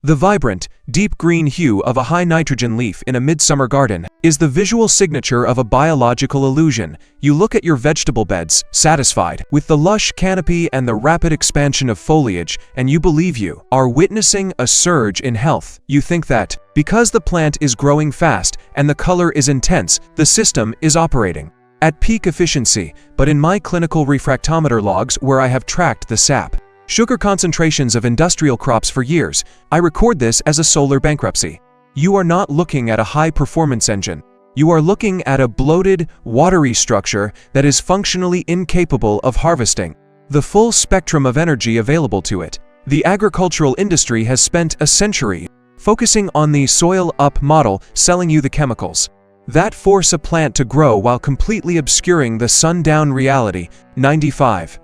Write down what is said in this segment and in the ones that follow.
The vibrant, deep green hue of a high nitrogen leaf in a midsummer garden is the visual signature of a biological illusion. You look at your vegetable beds, satisfied with the lush canopy and the rapid expansion of foliage, and you believe you are witnessing a surge in health. You think that, because the plant is growing fast and the color is intense, the system is operating at peak efficiency. But in my clinical refractometer logs, where I have tracked the sap, sugar concentrations of industrial crops for years, I record this as a solar bankruptcy. You are not looking at a high-performance engine. You are looking at a bloated, watery structure that is functionally incapable of harvesting the full spectrum of energy available to it. The agricultural industry has spent a century focusing on the soil-up model, selling you the chemicals that force a plant to grow while completely obscuring the sun-down reality. 95%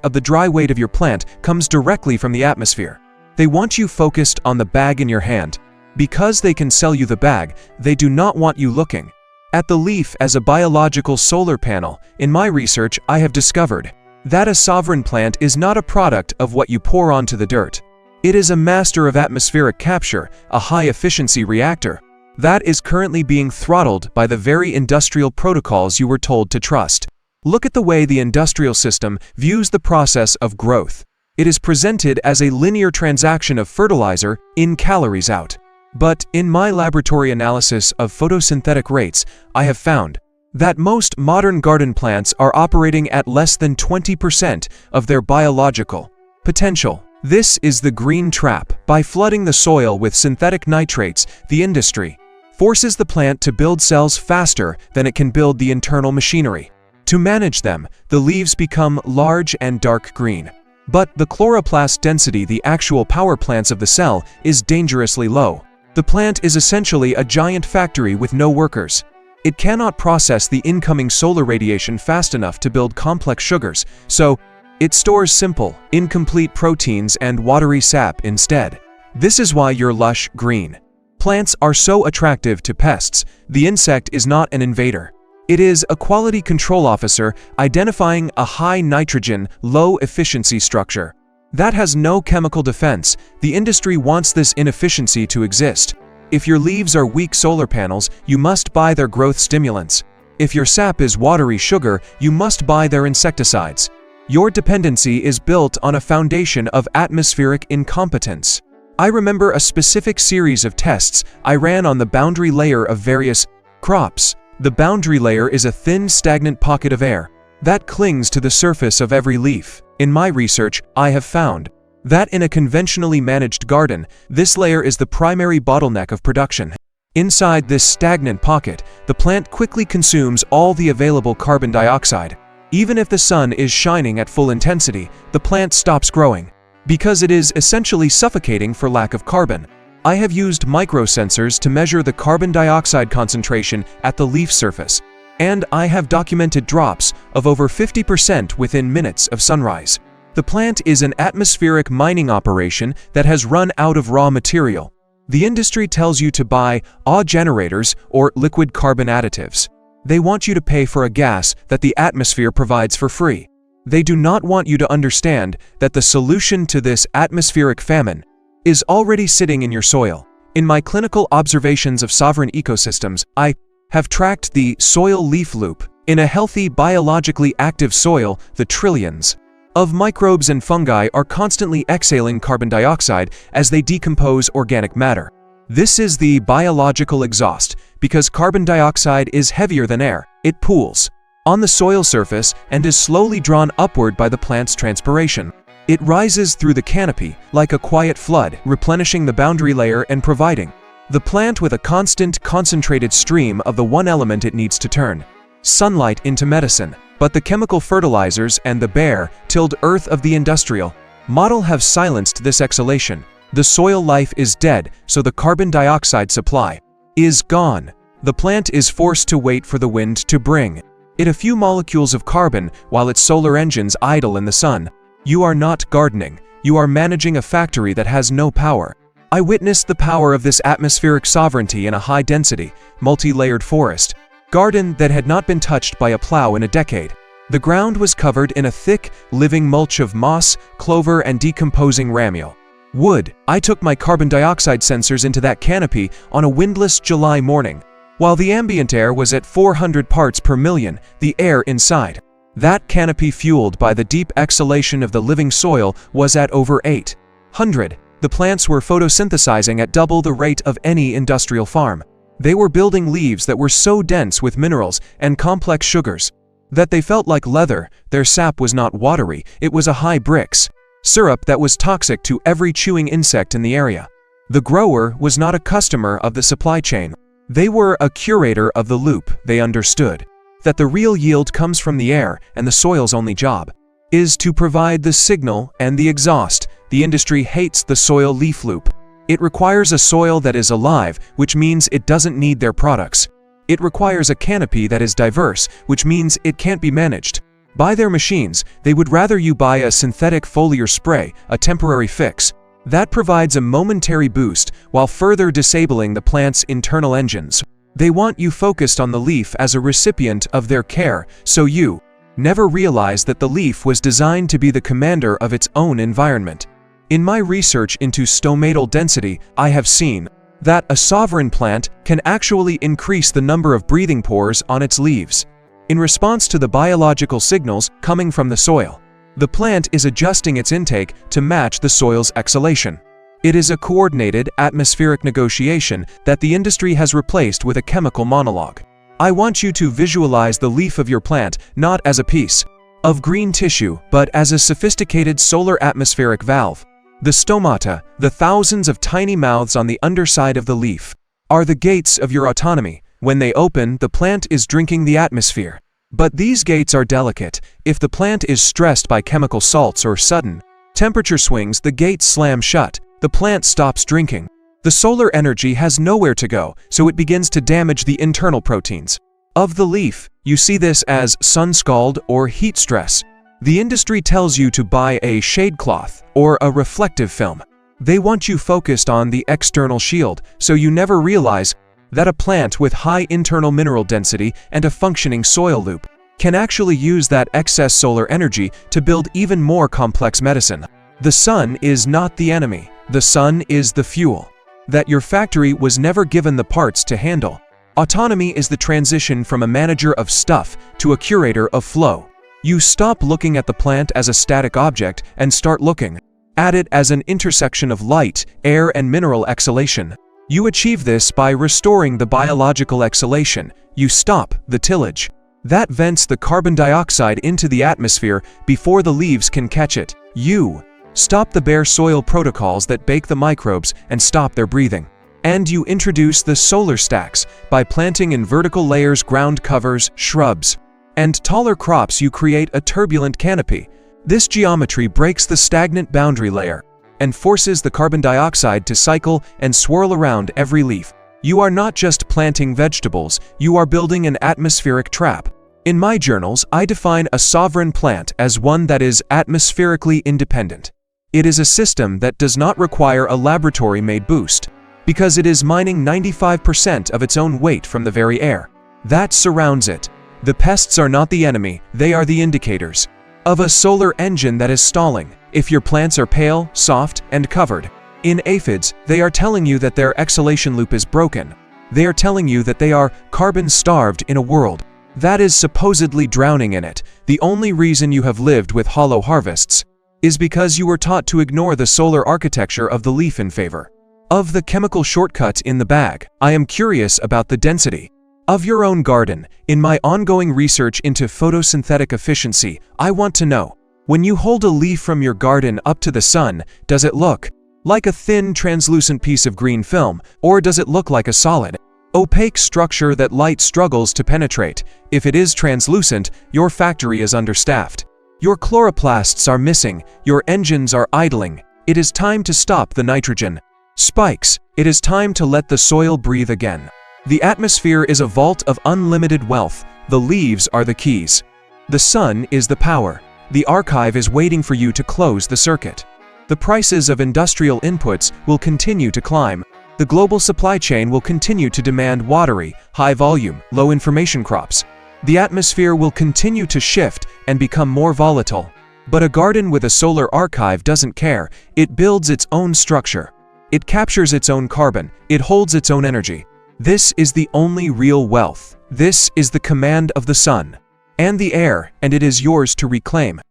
of the dry weight of your plant comes directly from the atmosphere. They want you focused on the bag in your hand. Because they can sell you the bag, they do not want you looking at the leaf as a biological solar panel. In my research, I have discovered that a sovereign plant is not a product of what you pour onto the dirt. It is a master of atmospheric capture, a high-efficiency reactor that is currently being throttled by the very industrial protocols you were told to trust. Look at the way the industrial system views the process of growth. It is presented as a linear transaction of fertilizer in, calories out. But in my laboratory analysis of photosynthetic rates, I have found that most modern garden plants are operating at less than 20% of their biological potential. This is the green trap. By flooding the soil with synthetic nitrates, the industry forces the plant to build cells faster than it can build the internal machinery. To manage them, the leaves become large and dark green. But the chloroplast density, the actual power plants of the cell, is dangerously low. The plant is essentially a giant factory with no workers. It cannot process the incoming solar radiation fast enough to build complex sugars, so it stores simple, incomplete proteins and watery sap instead. This is why your lush, green plants are so attractive to pests. The insect is not an invader. It is a quality control officer identifying a high nitrogen, low efficiency structure that has no chemical defense. The industry wants this inefficiency to exist. If your leaves are weak solar panels, you must buy their growth stimulants. If your sap is watery sugar, you must buy their insecticides. Your dependency is built on a foundation of atmospheric incompetence. I remember a specific series of tests I ran on the boundary layer of various crops. The boundary layer is a thin, stagnant pocket of air that clings to the surface of every leaf. In my research, I have found that in a conventionally managed garden, this layer is the primary bottleneck of production. Inside this stagnant pocket, the plant quickly consumes all the available carbon dioxide. Even if the sun is shining at full intensity, the plant stops growing because it is essentially suffocating for lack of carbon. I have used microsensors to measure the carbon dioxide concentration at the leaf surface, and I have documented drops of over 50% within minutes of sunrise. The plant is an atmospheric mining operation that has run out of raw material. The industry tells you to buy AW generators or liquid carbon additives. They want you to pay for a gas that the atmosphere provides for free. They do not want you to understand that the solution to this atmospheric famine is already sitting in your soil. In my clinical observations of sovereign ecosystems, I have tracked the soil leaf loop. In a healthy, biologically active soil, the trillions of microbes and fungi are constantly exhaling carbon dioxide as they decompose organic matter. This is the biological exhaust. Because carbon dioxide is heavier than air, it pools on the soil surface and is slowly drawn upward by the plant's transpiration. It rises through the canopy like a quiet flood, replenishing the boundary layer and providing the plant with a constant, concentrated stream of the one element it needs to turn sunlight into medicine. But the chemical fertilizers and the bare-tilled earth of the industrial model have silenced this exhalation. The soil life is dead, so the carbon dioxide supply is gone. The plant is forced to wait for the wind to bring it a few molecules of carbon while its solar engines idle in the sun. You are not gardening, you are managing a factory that has no power. I witnessed the power of this atmospheric sovereignty in a high-density, multi-layered forest garden that had not been touched by a plow in a decade. The ground was covered in a thick, living mulch of moss, clover, and decomposing ramule. Wood. I took my carbon dioxide sensors into that canopy on a windless July morning. While the ambient air was at 400 parts per million, the air inside that canopy, fueled by the deep exhalation of the living soil, was at over 800. The plants were photosynthesizing at double the rate of any industrial farm. They were building leaves that were so dense with minerals and complex sugars that they felt like leather. Their sap was not watery, it was a high brix syrup that was toxic to every chewing insect in the area. The grower was not a customer of the supply chain. They were a curator of the loop. They understood that the real yield comes from the air, and the soil's only job is to provide the signal and the exhaust. The industry hates the soil leaf loop. It requires a soil that is alive, which means it doesn't need their products. It requires a canopy that is diverse, which means it can't be managed by their machines. They would rather you buy a synthetic foliar spray, a temporary fix that provides a momentary boost while further disabling the plant's internal engines. They want you focused on the leaf as a recipient of their care, so you never realize that the leaf was designed to be the commander of its own environment. In my research into stomatal density, I have seen that a sovereign plant can actually increase the number of breathing pores on its leaves in response to the biological signals coming from the soil. The plant is adjusting its intake to match the soil's exhalation. It is a coordinated atmospheric negotiation that the industry has replaced with a chemical monologue. I want you to visualize the leaf of your plant not as a piece of green tissue, but as a sophisticated solar atmospheric valve. The stomata, the thousands of tiny mouths on the underside of the leaf, are the gates of your autonomy. When they open, the plant is drinking the atmosphere. But these gates are delicate. If the plant is stressed by chemical salts or sudden temperature swings, the gates slam shut. The plant stops drinking. The solar energy has nowhere to go, so it begins to damage the internal proteins of the leaf. You see this as sun scald or heat stress. The industry tells you to buy a shade cloth or a reflective film. They want you focused on the external shield, so you never realize that a plant with high internal mineral density and a functioning soil loop can actually use that excess solar energy to build even more complex medicine. The sun is not the enemy. The sun is the fuel that your factory was never given the parts to handle. Autonomy is the transition from a manager of stuff to a curator of flow. You stop looking at the plant as a static object and start looking at it as an intersection of light, air, and mineral exhalation. You achieve this by restoring the biological exhalation. You stop the tillage that vents the carbon dioxide into the atmosphere before the leaves can catch it. You stop the bare soil protocols that bake the microbes and stop their breathing. And you introduce the solar stacks by planting in vertical layers ground covers, shrubs, and taller crops. You create a turbulent canopy. This geometry breaks the stagnant boundary layer and forces the carbon dioxide to cycle and swirl around every leaf. You are not just planting vegetables, you are building an atmospheric trap. In my journals, I define a sovereign plant as one that is atmospherically independent. It is a system that does not require a laboratory-made boost, because it is mining 95% of its own weight from the very air that surrounds it. The pests are not the enemy, they are the indicators of a solar engine that is stalling. If your plants are pale, soft, and covered in aphids, they are telling you that their exhalation loop is broken. They are telling you that they are carbon-starved in a world that is supposedly drowning in it. The only reason you have lived with hollow harvests is because you were taught to ignore the solar architecture of the leaf in favor of the chemical shortcuts in the bag. I am curious about the density of your own garden. In my ongoing research into photosynthetic efficiency, I want to know, when you hold a leaf from your garden up to the sun, does it look like a thin, translucent piece of green film, or does it look like a solid, opaque structure that light struggles to penetrate? If it is translucent, your factory is understaffed. Your chloroplasts are missing, your engines are idling. It is time to stop the nitrogen spikes. It is time to let the soil breathe again. The atmosphere is a vault of unlimited wealth. The leaves are the keys. The sun is the power. The archive is waiting for you to close the circuit. The prices of industrial inputs will continue to climb. The global supply chain will continue to demand watery, high-volume, low-information crops. The atmosphere will continue to shift and become more volatile. But a garden with a solar archive doesn't care. It builds its own structure. It captures its own carbon. It holds its own energy. This is the only real wealth. This is the command of the sun and the air, and it is yours to reclaim.